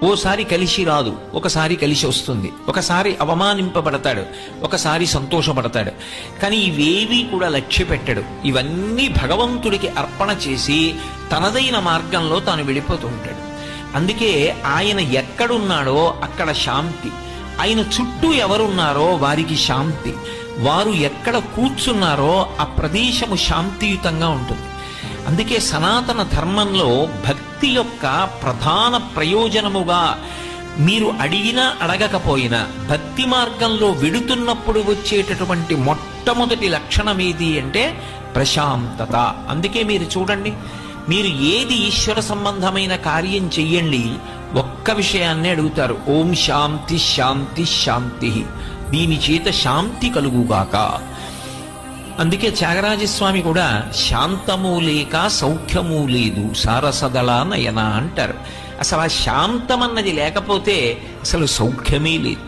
ఓసారి కలిసి రాదు, ఒకసారి కలిసి వస్తుంది, ఒకసారి అవమానింపబడతాడు, ఒకసారి సంతోషపడతాడు. కానీ ఇవేవీ కూడా లక్ష్య పెట్టడు. ఇవన్నీ భగవంతుడికి అర్పణ చేసి తనదైన మార్గంలో తాను వెళ్ళిపోతూ ఉంటాడు. అందుకే ఆయన ఎక్కడున్నాడో అక్కడ శాంతి, ఆయన చుట్టూ ఎవరున్నారో వారికి శాంతి, వారు ఎక్కడ కూర్చున్నారో ఆ ప్రదేశము శాంతియుతంగా ఉంటుంది. అందుకే సనాతన ధర్మంలో భక్తి యొక్క ప్రధాన ప్రయోజనముగా మీరు అడిగినా అడగకపోయినా భక్తి మార్గంలో వెడుతున్నప్పుడు వచ్చేటటువంటి మొట్టమొదటి లక్షణం ఏది అంటే ప్రశాంతత. అందుకే మీరు చూడండి, మీరు ఏది ఈశ్వర సంబంధమైన కార్యం చెయ్యండి, ఒక్క విషయాన్నే అడుగుతారు, ఓం శాంతి శాంతి శాంతి, దీని చేత శాంతి కలుగుగాక. అందుకే త్యాగరాజస్వామి కూడా శాంతము లేక సౌఖ్యము లేదు సారసదళ నయన అంటారు. అసలు ఆ శాంతం అన్నది లేకపోతే అసలు సౌఖ్యమే లేదు.